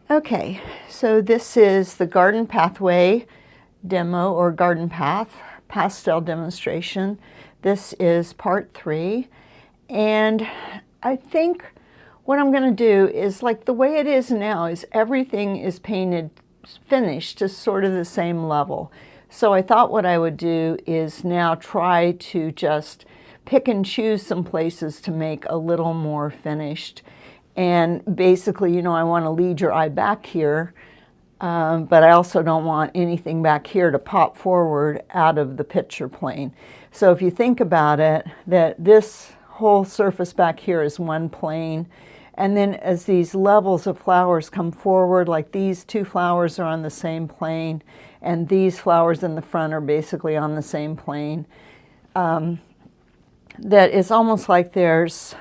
Okay, so this is the garden pathway demo or garden path pastel demonstration. This is part 3, and I think what I'm going to do is, like the way it is now, is everything is painted finished to sort of the same level. So I thought what I would do is now try to just pick and choose some places to make a little more finished. And basically, you know, I want to lead your eye back here, but I also don't want anything back here to pop forward out of the picture plane. So if you think about it, that this whole surface back here is one plane, and then as these levels of flowers come forward, like these 2 flowers are on the same plane, and these flowers in the front are basically on the same plane, that it's almost like there's,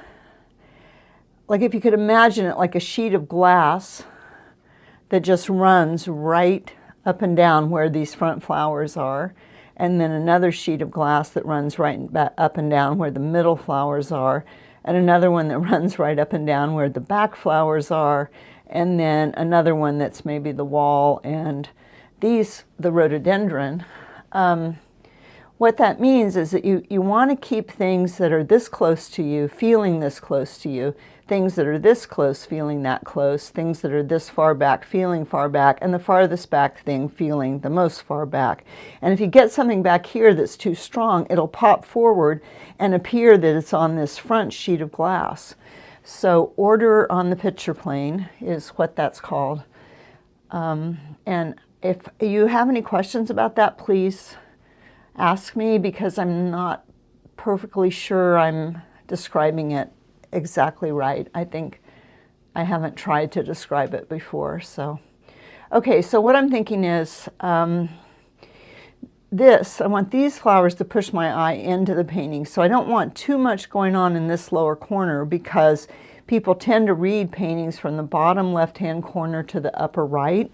like if you could imagine it like a sheet of glass that just runs right up and down where these front flowers are, and then another sheet of glass that runs right up and down where the middle flowers are, and another one that runs right up and down where the back flowers are, and then another one that's maybe the wall, and these, the rhododendron. What that means is that you want to keep things that are this close to you, feeling this close to you, things that are this close, feeling that close, things that are this far back, feeling far back, and the farthest back thing feeling the most far back. And if you get something back here that's too strong, it'll pop forward and appear that it's on this front sheet of glass. So order on the picture plane is what that's called. And if you have any questions about that, please ask me, because I'm not perfectly sure I'm describing it exactly right. I think I haven't tried to describe it before. So, okay, so what I'm thinking is I want these flowers to push my eye into the painting. So I don't want too much going on in this lower corner, because people tend to read paintings from the bottom left-hand corner to the upper right.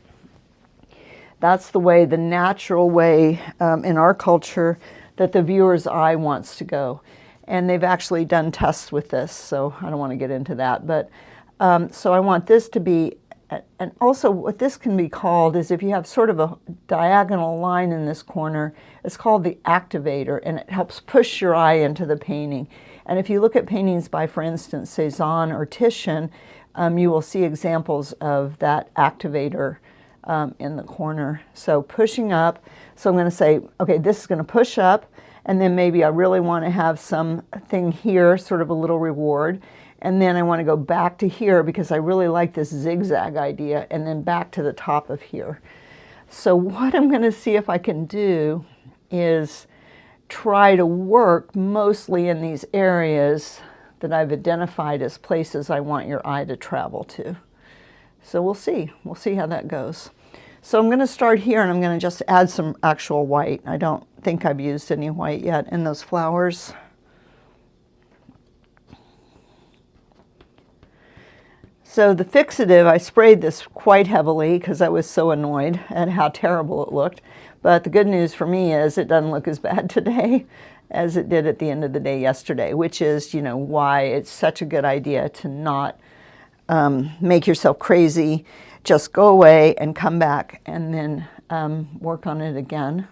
That's the way, the natural way in our culture that the viewer's eye wants to go. And they've actually done tests with this, so I don't want to get into that. But so I want this to be, and also what this can be called is, if you have sort of a diagonal line in this corner, it's called the activator, and it helps push your eye into the painting. And if you look at paintings by, for instance, Cezanne or Titian, you will see examples of that activator in the corner. So pushing up, so I'm going to say, okay, this is going to push up, and then maybe I really want to have something here, sort of a little reward, and then I want to go back to here because I really like this zigzag idea, and then back to the top of here. So what I'm going to see if I can do is try to work mostly in these areas that I've identified as places I want your eye to travel to. So we'll see how that goes. So I'm going to start here, and I'm going to just add some actual white. I don't think I've used any white yet in those flowers. So the fixative, I sprayed this quite heavily because I was so annoyed at how terrible it looked. But the good news for me is it doesn't look as bad today as it did at the end of the day yesterday, which is, you know, why it's such a good idea to not make yourself crazy. Just go away and come back and then work on it again.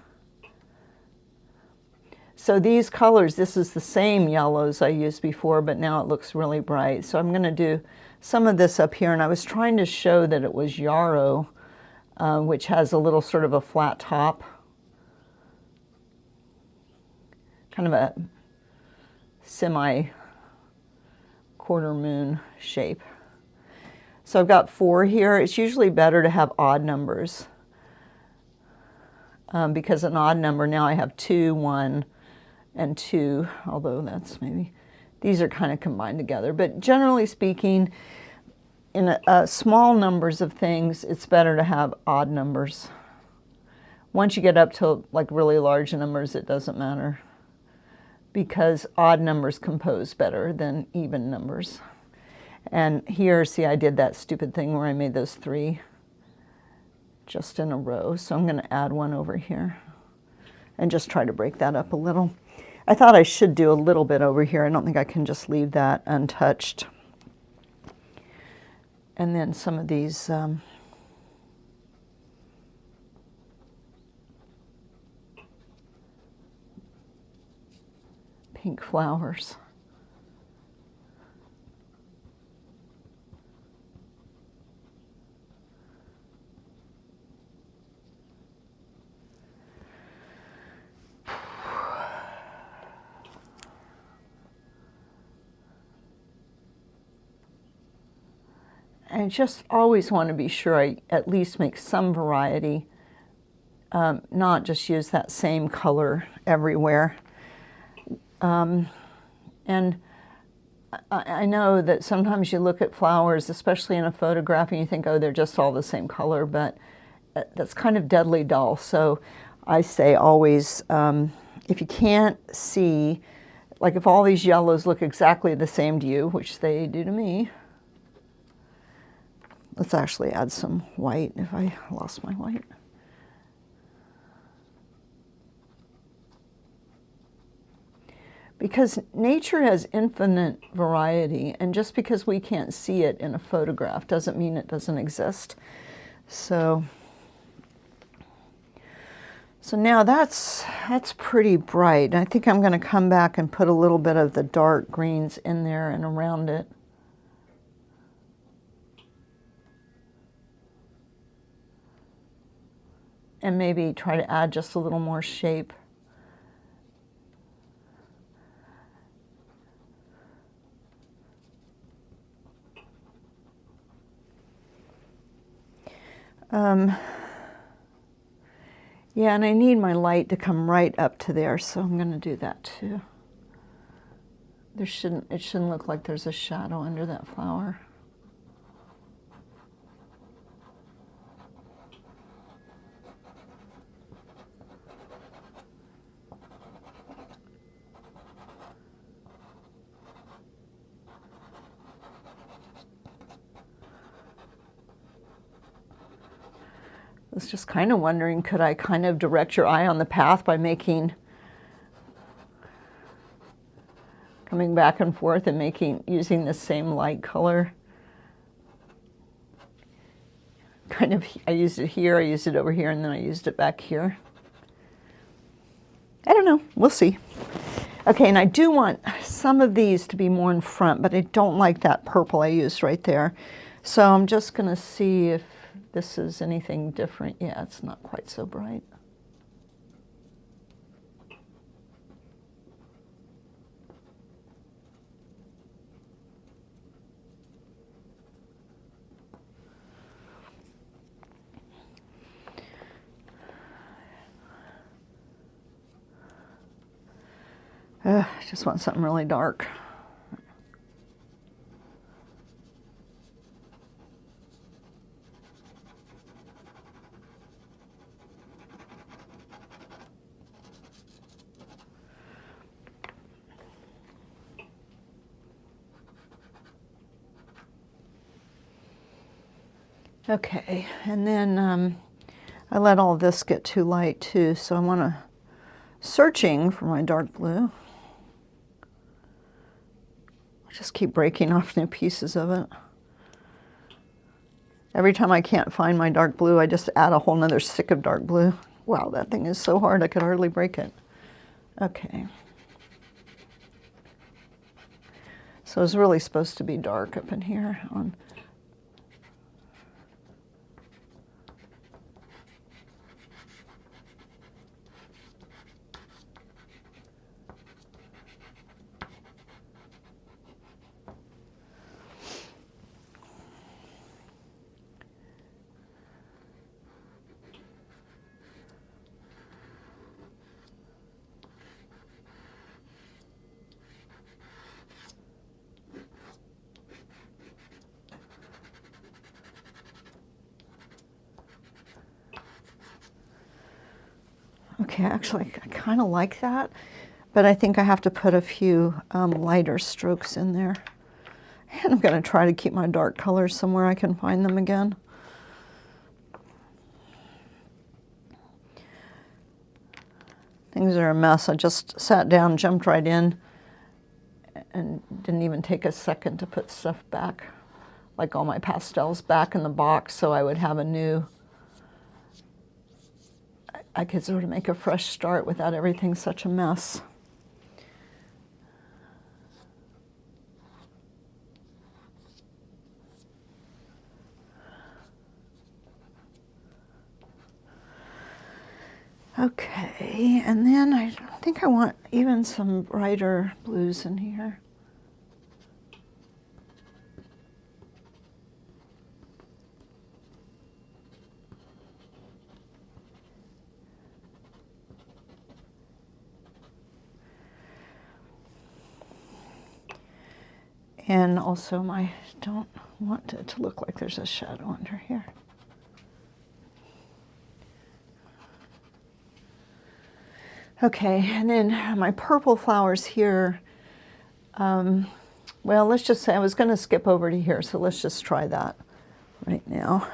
So these colors, this is the same yellows I used before, but now it looks really bright. So I'm going to do some of this up here, and I was trying to show that it was yarrow, which has a little sort of a flat top, kind of a semi-quarter moon shape. So I've got 4 here. It's usually better to have odd numbers because an odd number, now I have 2, 1, and 2, although that's maybe, these are kind of combined together. But generally speaking, in small numbers of things, it's better to have odd numbers. Once you get up to like really large numbers, it doesn't matter, because odd numbers compose better than even numbers. And here, see, I did that stupid thing where I made those 3 just in a row. So I'm going to add 1 over here and just try to break that up a little. I thought I should do a little bit over here. I don't think I can just leave that untouched. And then some of these pink flowers. I just always want to be sure I at least make some variety, not just use that same color everywhere. And I know that sometimes you look at flowers, especially in a photograph, and you think, oh, they're just all the same color, but that's kind of deadly dull. So I say always, if you can't see, like if all these yellows look exactly the same to you, which they do to me, let's actually add some white if I lost my white. Because nature has infinite variety, and just because we can't see it in a photograph doesn't mean it doesn't exist. So now that's pretty bright. I think I'm going to come back and put a little bit of the dark greens in there and around it. And maybe try to add just a little more shape. Yeah, and I need my light to come right up to there, so I'm going to do that too. It shouldn't look like there's a shadow under that flower. I was just kind of wondering, could I kind of direct your eye on the path by coming back and forth and using the same light color? Kind of, I used it here, I used it over here, and then I used it back here. I don't know, we'll see. Okay, and I do want some of these to be more in front, but I don't like that purple I used right there. So I'm just gonna see if this is anything different. Yeah, it's not quite so bright. I just want something really dark. Okay, and then I let all this get too light too, so I'm searching for my dark blue. I just keep breaking off new pieces of it. Every time I can't find my dark blue, I just add a whole nother stick of dark blue. Wow, that thing is so hard I could hardly break it. Okay. So it's really supposed to be dark up in here on. Okay, actually, I kind of like that, but I think I have to put a few lighter strokes in there. And I'm going to try to keep my dark colors somewhere I can find them again. Things are a mess. I just sat down, jumped right in, and didn't even take a second to put stuff back, like all my pastels back in the box, so I would have a new, I could sort of make a fresh start without everything such a mess. Okay, and then I think I want even some brighter blues in here. And also I don't want it to look like there's a shadow under here. Okay, and then my purple flowers here, well, let's just say I was going to skip over to here, so let's just try that right now.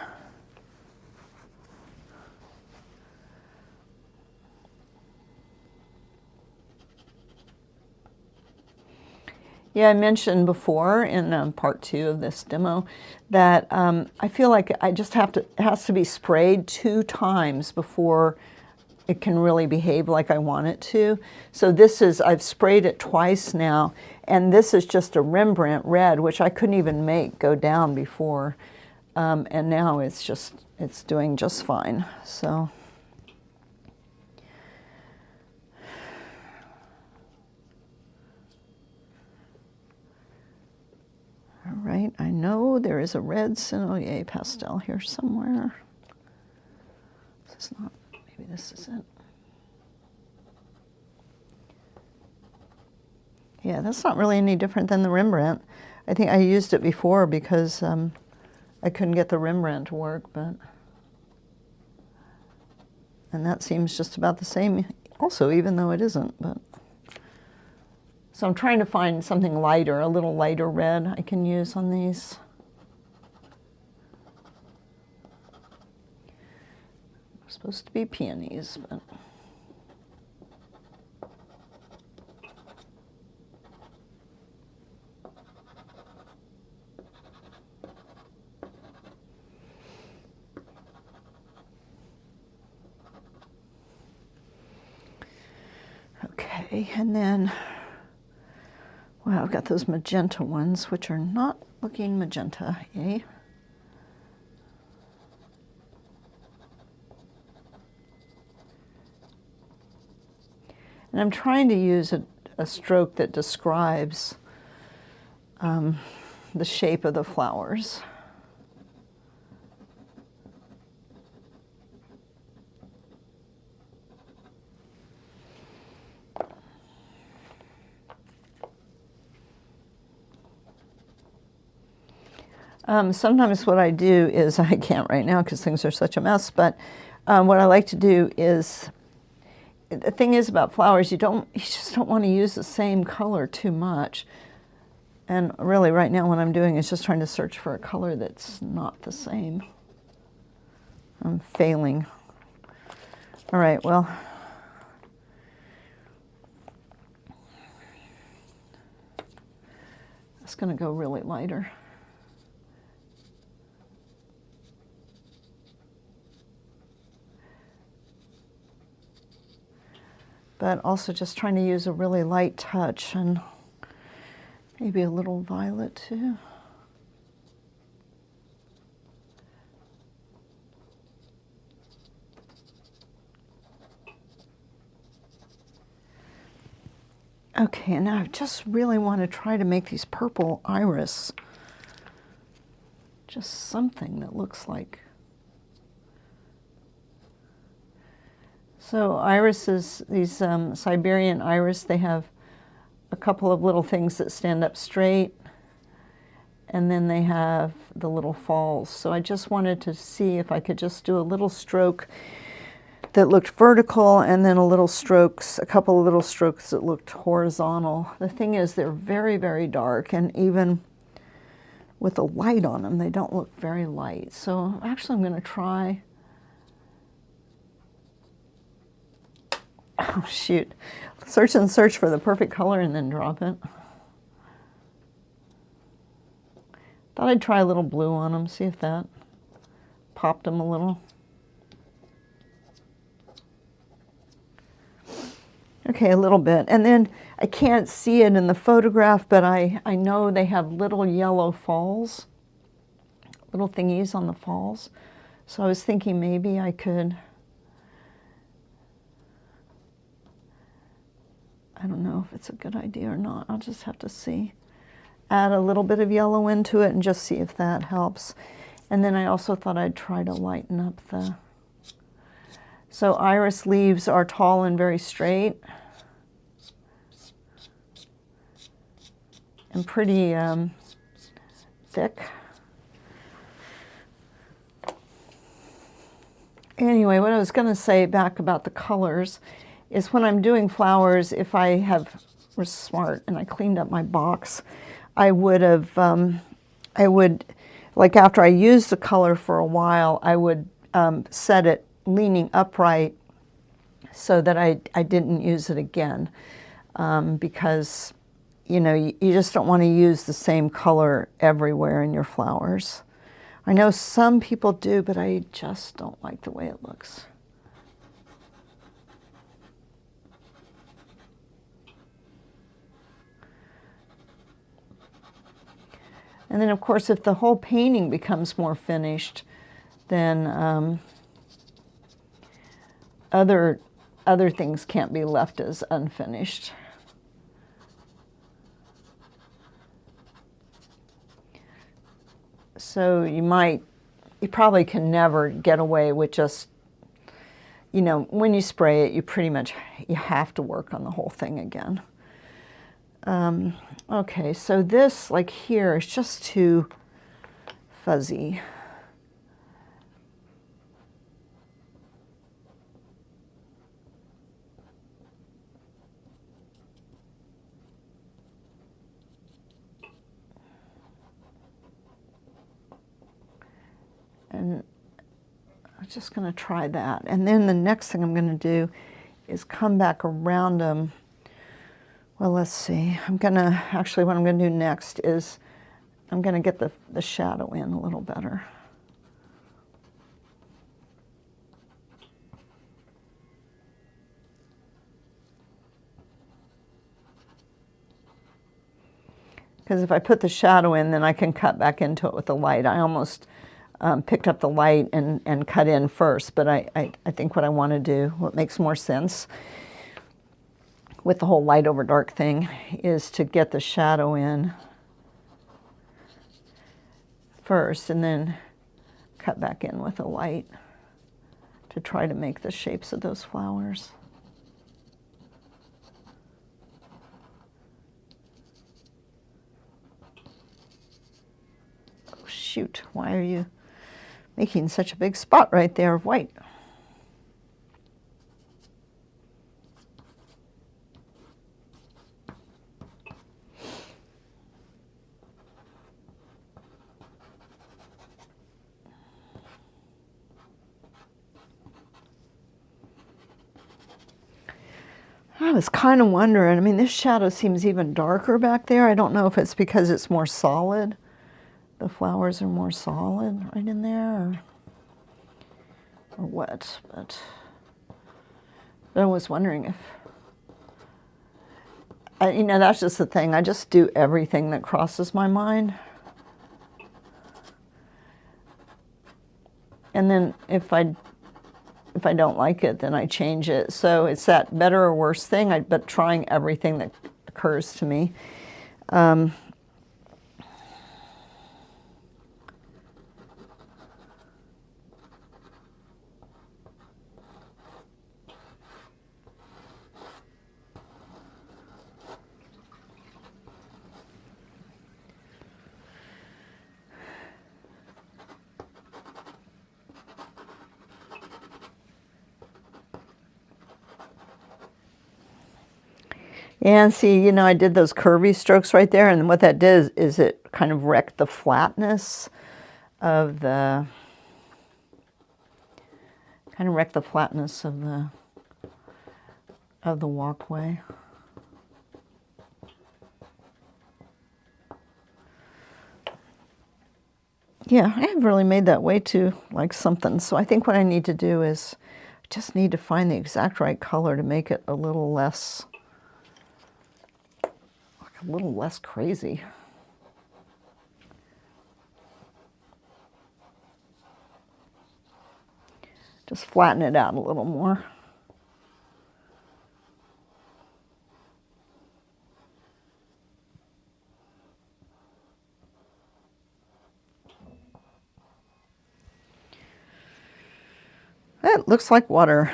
Yeah, I mentioned before in part 2 of this demo that I feel like I just it has to be sprayed 2 times before it can really behave like I want it to. So this is, I've sprayed it twice now, and this is just a Rembrandt red, which I couldn't even make go down before. And now it's doing just fine, so. All right, I know there is a red Sennelier pastel here somewhere. This is not, maybe this is it. Yeah, that's not really any different than the Rembrandt. I think I used it before because I couldn't get the Rembrandt to work, and that seems just about the same also, even though it isn't. But so I'm trying to find something lighter, a little lighter red I can use on these. They're supposed to be peonies, but. Okay, and then, well, I've got those magenta ones, which are not looking magenta, eh? And I'm trying to use a stroke that describes the shape of the flowers. Sometimes what I do is, I can't right now because things are such a mess, but what I like to do is, the thing is about flowers, you just don't want to use the same color too much. And really right now what I'm doing is just trying to search for a color that's not the same. I'm failing. All right, well. It's going to go really lighter. But also just trying to use a really light touch and maybe a little violet too. Okay, and now I just really want to try to make these purple iris. Just something that looks like. So irises, these Siberian iris, they have a couple of little things that stand up straight, and then they have the little falls. So I just wanted to see if I could just do a little stroke that looked vertical, and then a couple of little strokes that looked horizontal. The thing is, they're very, very dark, and even with the light on them, they don't look very light. So actually I'm going to try. Oh, shoot. Search and search for the perfect color and then drop it. Thought I'd try a little blue on them, see if that popped them a little. Okay, a little bit. And then I can't see it in the photograph, but I know they have little yellow falls, little thingies on the falls. So I was thinking maybe I could I don't know if it's a good idea or not. I'll just have to see. Add a little bit of yellow into it and just see if that helps. And then I also thought I'd try to lighten up the... So iris leaves are tall and very straight. And pretty thick. Anyway, what I was going to say back about the colors is when I'm doing flowers, if I was smart and I cleaned up my box, I would have, like after I used the color for a while, I would set it leaning upright so that I didn't use it again. Because, you know, you just don't want to use the same color everywhere in your flowers. I know some people do, but I just don't like the way it looks. And then, of course, if the whole painting becomes more finished, then other things can't be left as unfinished. So you probably can never get away with just, you know, when you spray it, you have to work on the whole thing again. Okay, so this, like here, is just too fuzzy. And I'm just going to try that. And then the next thing I'm going to do is come back around them. Well, let's see. Actually, what I'm going to do next is I'm going to get the shadow in a little better. Because if I put the shadow in, then I can cut back into it with the light. I almost picked up the light and cut in first, but I think what I want to do, what makes more sense with the whole light over dark thing, is to get the shadow in first and then cut back in with the light to try to make the shapes of those flowers. Oh, shoot, why are you making such a big spot right there of white? I was kind of wondering, I mean, this shadow seems even darker back there. I don't know if it's because it's more solid. The flowers are more solid right in there, or what, but I was wondering if, you know, that's just the thing. I just do everything that crosses my mind. And then if I don't like it, then I change it. So it's that better or worse thing, but trying everything that occurs to me. And see, you know, I did those curvy strokes right there, and what that did is it kind of wrecked the flatness of the, walkway. Yeah, I have really made that way too, like something. So I think what I need to do is just need to find the exact right color to make it a little less crazy. Just flatten it out a little more. it looks like water.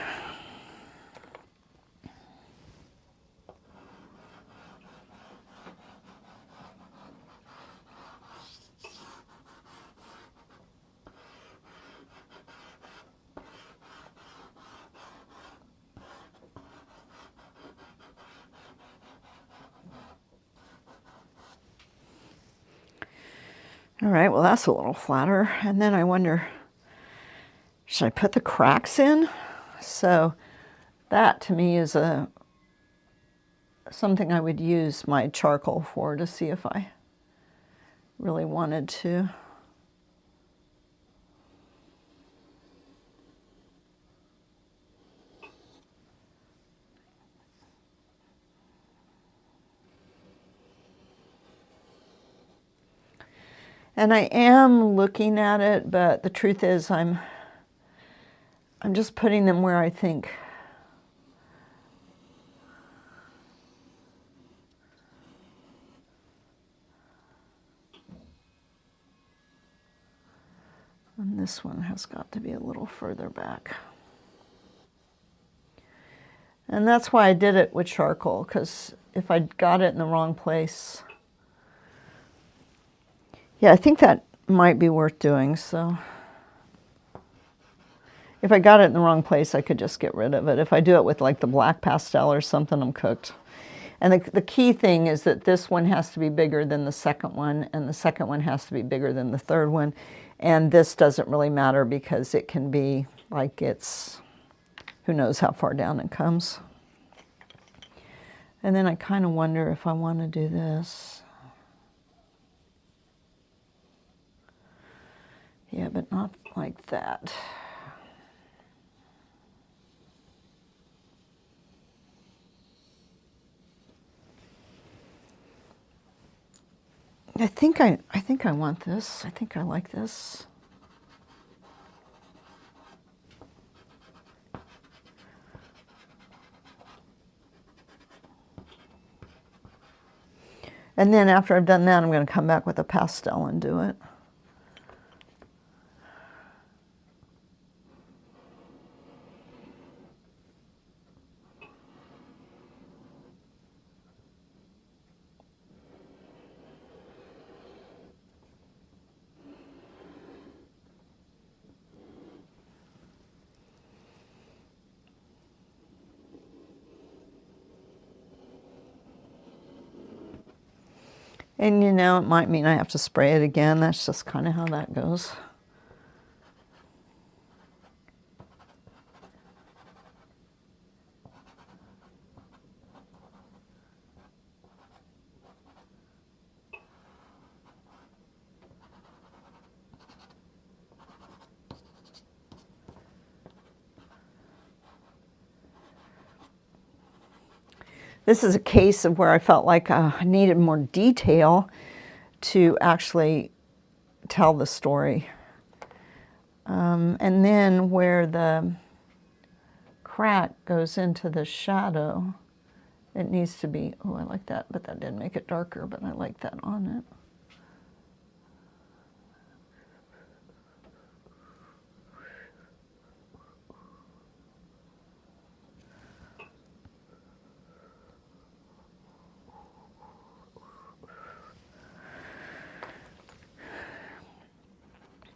All right, well, that's a little flatter. And then I wonder, should I put the cracks in? So that to me is something I would use my charcoal for to see if I really wanted to. And I am looking at it, but the truth is I'm just putting them where I think and this one has got to be a little further back. And that's why I did it with charcoal, because if I got it in the wrong place, yeah, I think that might be worth doing. So if I got it in the wrong place, I could just get rid of it. If I do it with like the black pastel or something, I'm cooked. And the key thing is that this one has to be bigger than the second one, and the second one has to be bigger than the third one. And this doesn't really matter because it can be like it's, who knows how far down it comes. And then I kind of wonder if I want to do this. Yeah, but not like that. I think I want this. I think I like this. And then after I've done that, I'm going to come back with a pastel and do it. And you know, it might mean I have to spray it again. That's just kind of how that goes. This is a case of where I felt like I needed more detail to actually tell the story. And then where the crack goes into the shadow, it needs to be, oh, I like that, but that didn't make it darker, but I like that on it.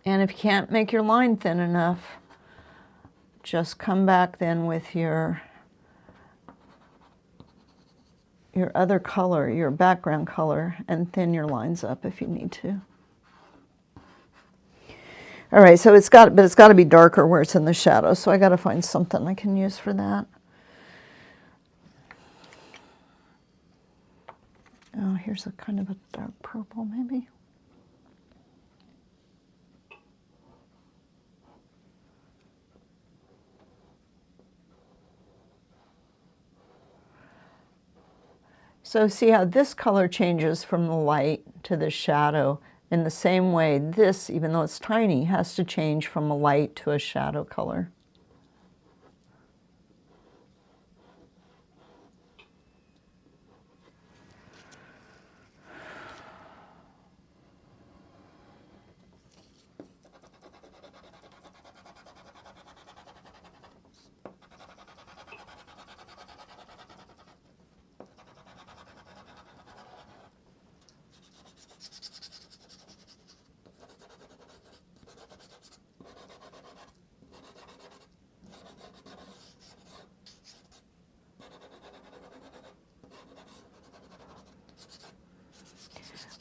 And if you can't make your line thin enough, just come back then with your other color, your background color, and thin your lines up if you need to. All right, so it's got to be darker where it's in the shadow, so I got to find something I can use for that. Oh, here's a kind of a dark purple maybe. So see how this color changes from the light to the shadow. In the same way, this, even though it's tiny, has to change from a light to a shadow color.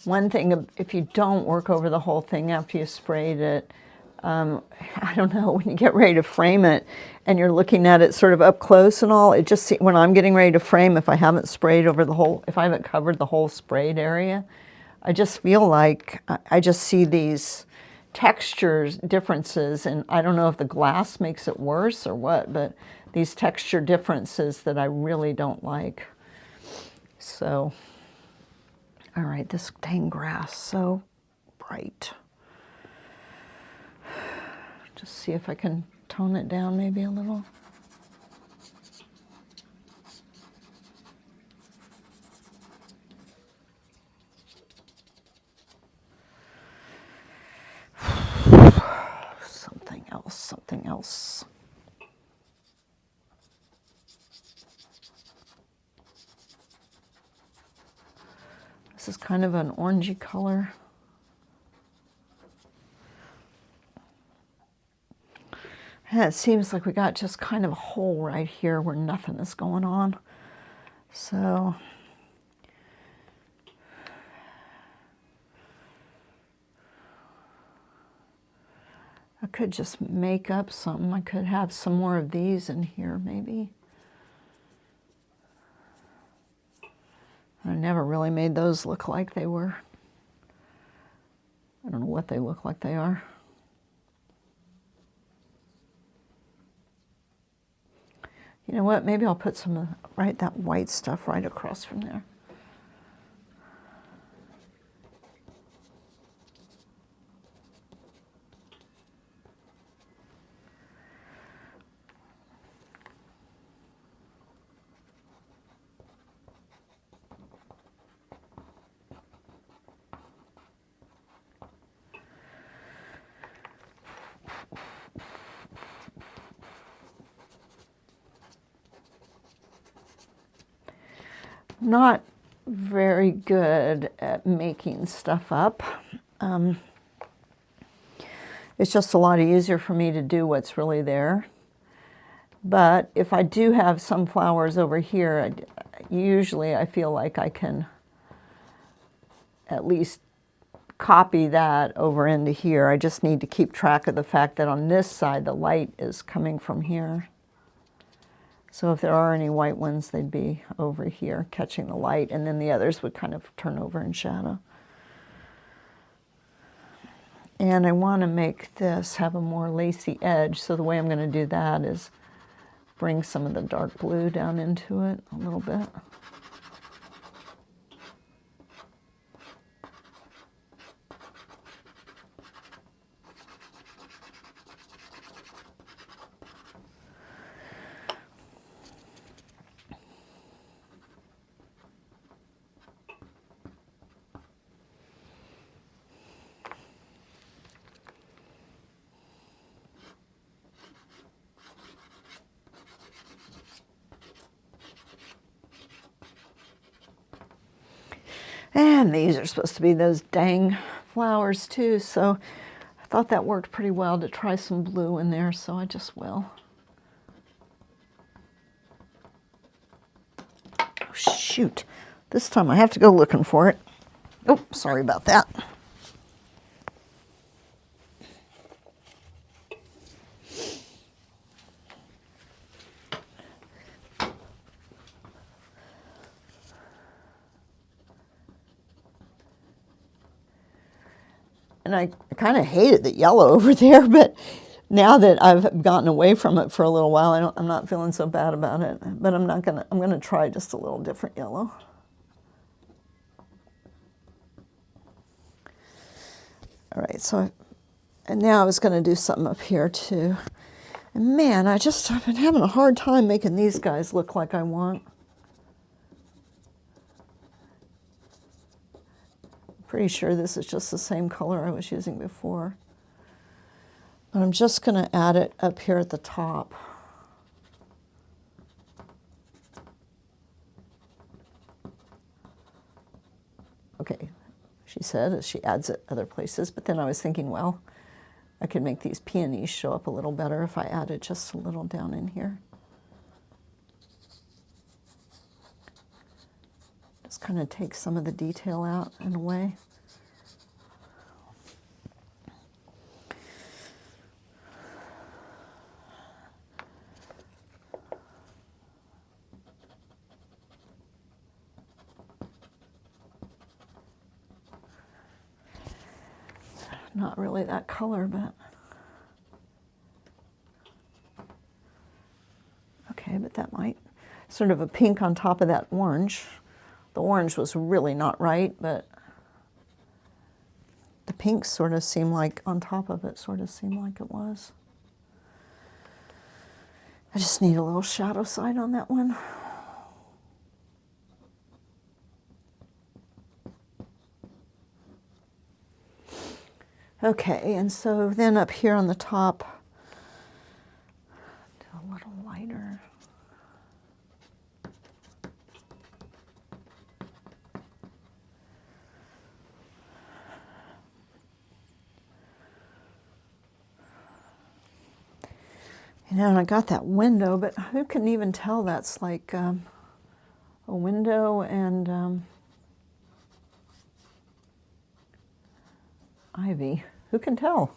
One thing, if you don't work over the whole thing after you sprayed it, I don't know, when you get ready to frame it and you're looking at it sort of up close and all, it just, when I'm getting ready to frame, if I haven't sprayed over the whole, if I haven't covered the whole sprayed area, I just feel like I just see these textures differences, and I don't know if the glass makes it worse or what, but these texture differences that I really don't like. So, all right, this dang grass, so bright. Just see if I can tone it down maybe a little. Something else, something else. This is kind of an orangey color. And it seems like we got just kind of a hole right here where nothing is going on. So I could just make up something. I could have some more of these in here maybe. I never really made those look like they were. I don't know what they look like they are. You know what, maybe I'll put some of that white stuff right across from there. Not very good at making stuff up. It's just a lot easier for me to do what's really there. But if I do have some flowers over here, usually I feel like I can at least copy that over into here. I just need to keep track of the fact that on this side the light is coming from here. So if there are any white ones, they'd be over here catching the light, and then the others would kind of turn over in shadow. And I want to make this have a more lacy edge, so the way I'm going to do that is bring some of the dark blue down into it a little bit. And these are supposed to be those dang flowers too, so I thought that worked pretty well to try some blue in there, so I just will. Oh, shoot. This time I have to go looking for it. Oh, sorry about that. And I kind of hated the yellow over there, but now that I've gotten away from it for a little while, I'm not feeling so bad about it. But I'm gonna try just a little different yellow. All right, so, and now I was gonna do something up here too. And man, I've been having a hard time making these guys look like I want. Pretty sure this is just the same color I was using before. But I'm just going to add it up here at the top. Okay, she said as she adds it other places, but then I was thinking, well, I could make these peonies show up a little better if I added just a little down in here. Just kind of takes some of the detail out in a way. Not really that color, but okay, but that might, sort of a pink on top of that orange. The orange was really not right, but the pink sort of seemed like, on top of it, sort of seemed like it was. I just need a little shadow side on that one. Okay, and so then up here on the top, do a little lighter. You know, and I got that window, but who can even tell that's like a window and ivy? Who can tell?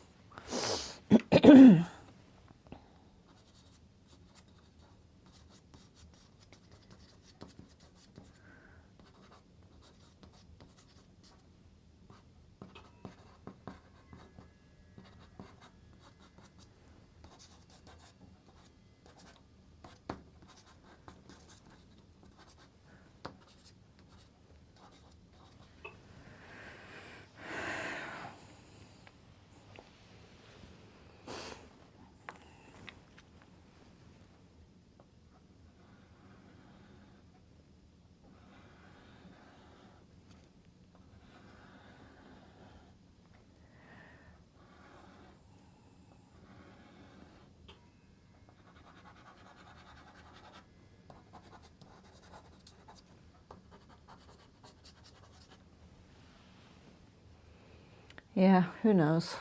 Yeah, who knows?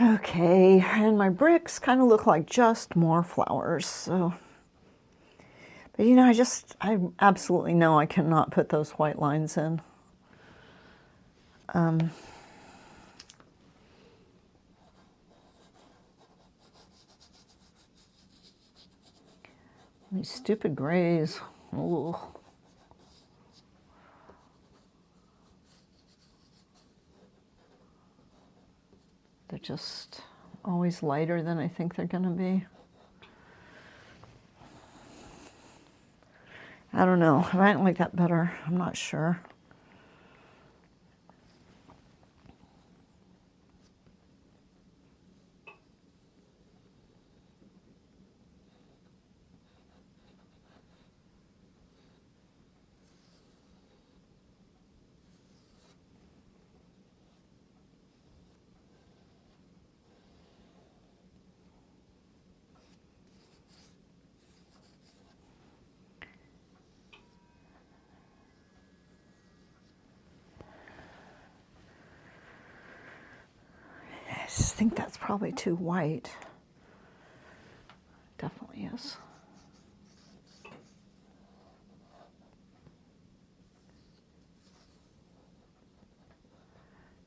Okay, and my bricks kind of look like just more flowers, so. But you know, I absolutely know I cannot put those white lines in. These stupid grays. Ooh. They're just always lighter than I think they're going to be. I don't know. I might like that better. I'm not sure. I just think that's probably too white. Definitely is.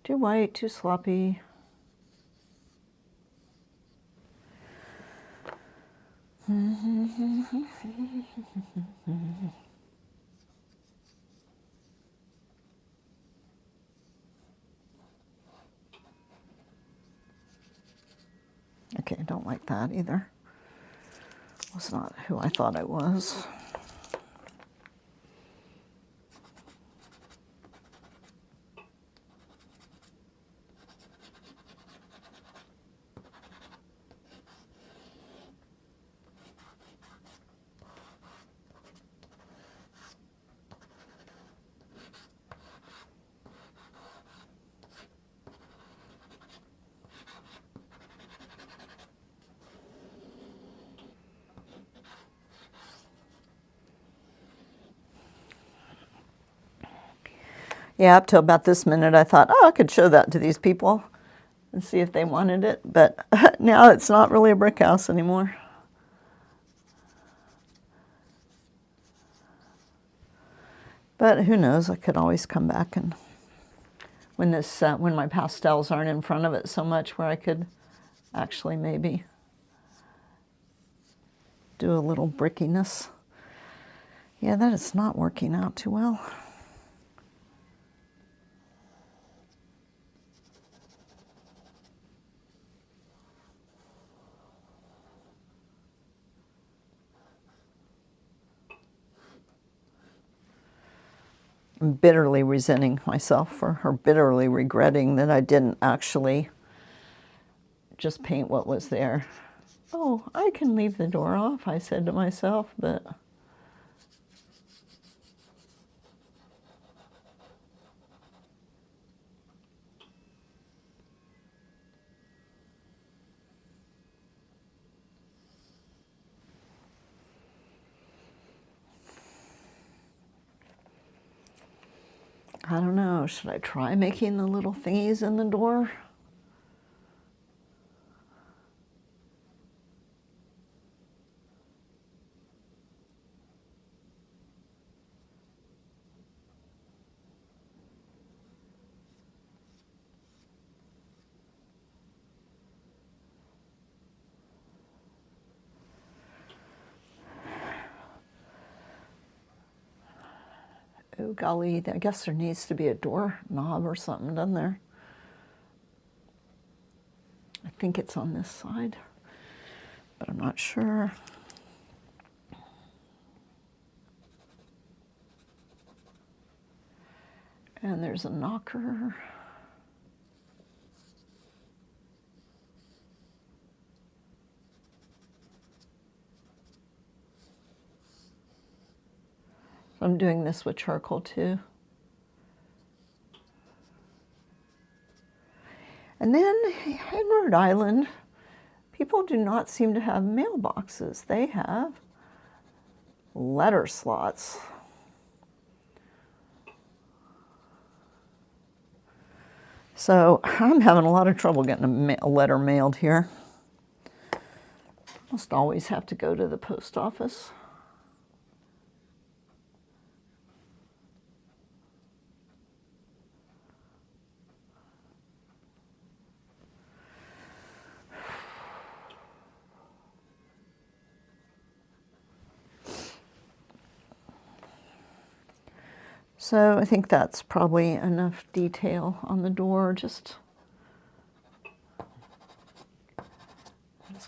Too white, too sloppy. Okay, I don't like that either. Was not who I thought I was. Yeah, up till about this minute, I thought, oh, I could show that to these people and see if they wanted it. But now it's not really a brick house anymore. But who knows? I could always come back and when my pastels aren't in front of it so much, where I could actually maybe do a little brickiness. Yeah, that is not working out too well. I'm bitterly resenting myself or bitterly regretting that I didn't actually just paint what was there. Oh, I can leave the door off, I said to myself, but I don't know. Should I try making the little thingies in the door? Oh, golly, I guess there needs to be a door knob or something, doesn't there? I think it's on this side, but I'm not sure. And there's a knocker. I'm doing this with charcoal too. And then in Rhode Island, people do not seem to have mailboxes. They have letter slots. So I'm having a lot of trouble getting a letter mailed here. Almost always have to go to the post office. So I think that's probably enough detail on the door. Just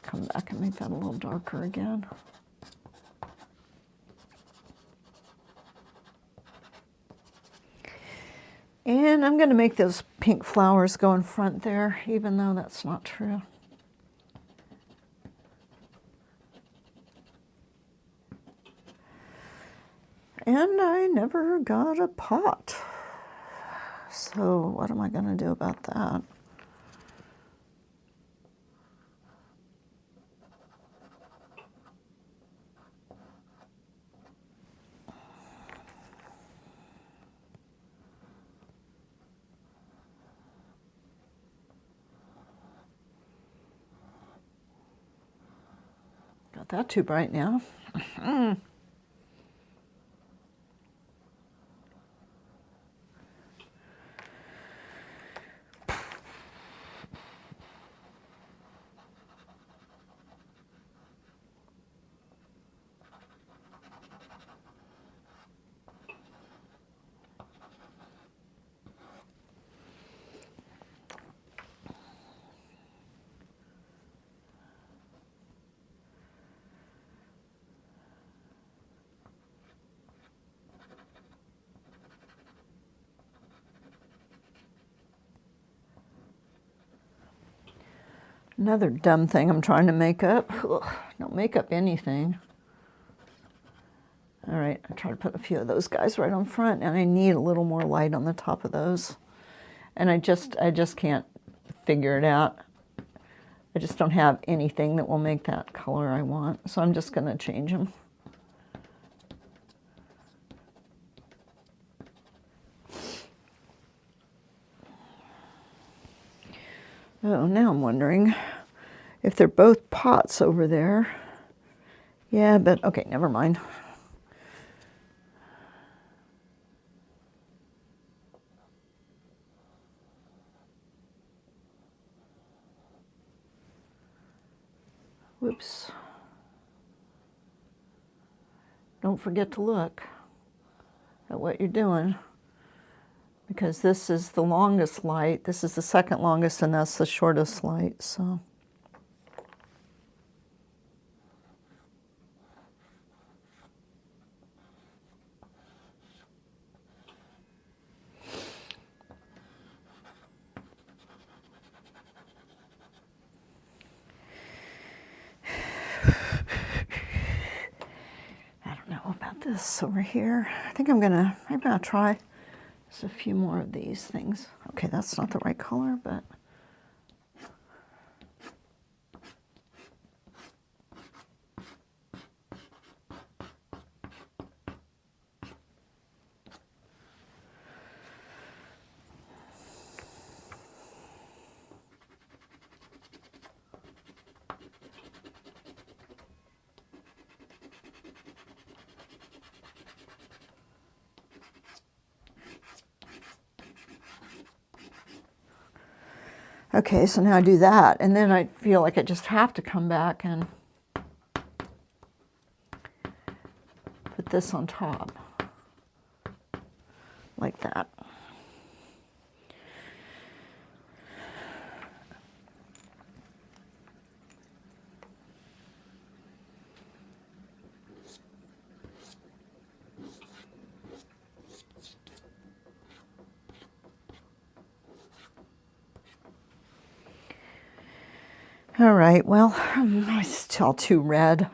come back and make that a little darker again. And I'm going to make those pink flowers go in front there, even though that's not true. And I never got a pot. So what am I going to do about that? Got that too bright now. Another dumb thing I'm trying to make up. Ugh, don't make up anything. All right, I try to put a few of those guys right on front, and I need a little more light on the top of those. And I just can't figure it out. I just don't have anything that will make that color I want, so I'm just going to change them. Oh, now I'm wondering if they're both pots over there. Yeah, but okay, never mind. Whoops. Don't forget to look at what you're doing, because this is the longest light. This is the second longest, and that's the shortest light, so. I don't know about this over here. I think maybe I'll try just a few more of these things. Okay, that's not the right color, but. Okay, so now I do that, and then I feel like I just have to come back and put this on top, like that. All right, well, it's still too red.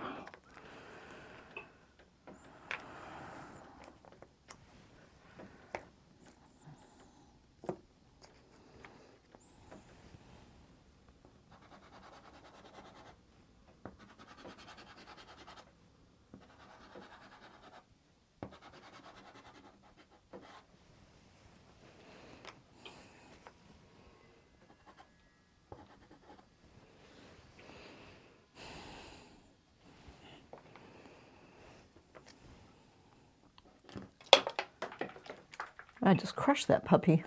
I just crushed that puppy.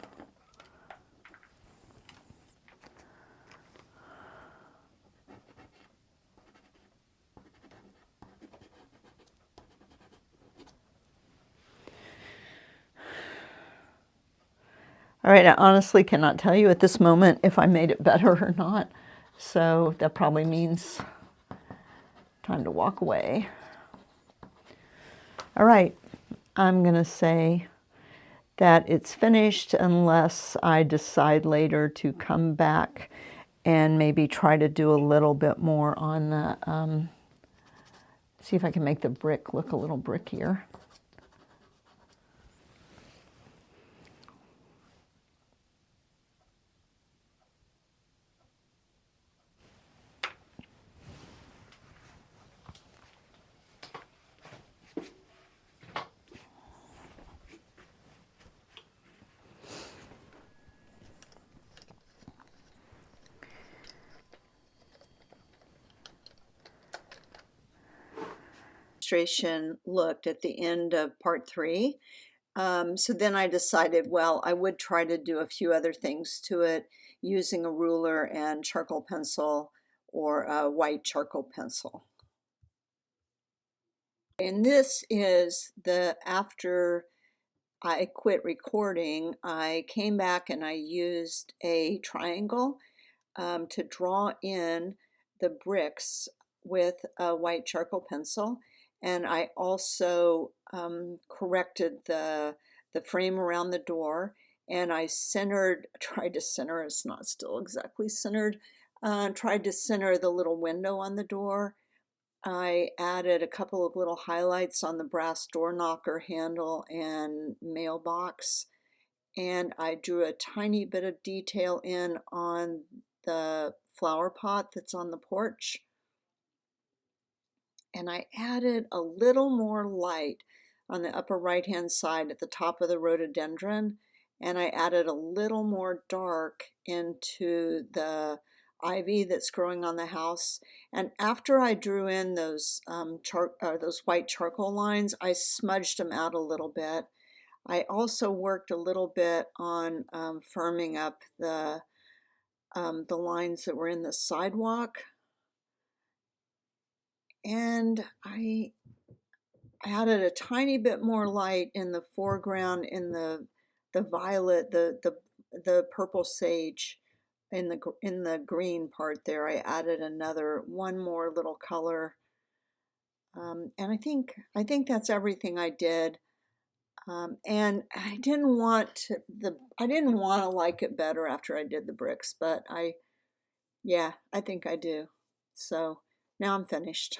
All right, I honestly cannot tell you at this moment if I made it better or not. So that probably means time to walk away. All right, I'm gonna say that it's finished unless I decide later to come back and maybe try to do a little bit more on the, see if I can make the brick look a little brickier. Looked at the end of part 3. So then I decided, well, I would try to do a few other things to it using a ruler and charcoal pencil or a white charcoal pencil. And this is after I quit recording, I came back and I used a triangle to draw in the bricks with a white charcoal pencil, and I also corrected the frame around the door, and I tried to center, it's not still exactly centered, tried to center the little window on the door. I added a couple of little highlights on the brass door knocker handle and mailbox, and I drew a tiny bit of detail in on the flower pot that's on the porch. And I added a little more light on the upper right hand side at the top of the rhododendron, and I added a little more dark into the ivy that's growing on the house. And after I drew in those white charcoal lines, I smudged them out a little bit. I also worked a little bit on firming up the lines that were in the sidewalk, and I added a tiny bit more light in the foreground in the violet, the purple sage in the green part there. I added one more little color, and I think that's everything I did. And I didn't want to like it better after I did the bricks, but yeah, I think I do. So now I'm finished.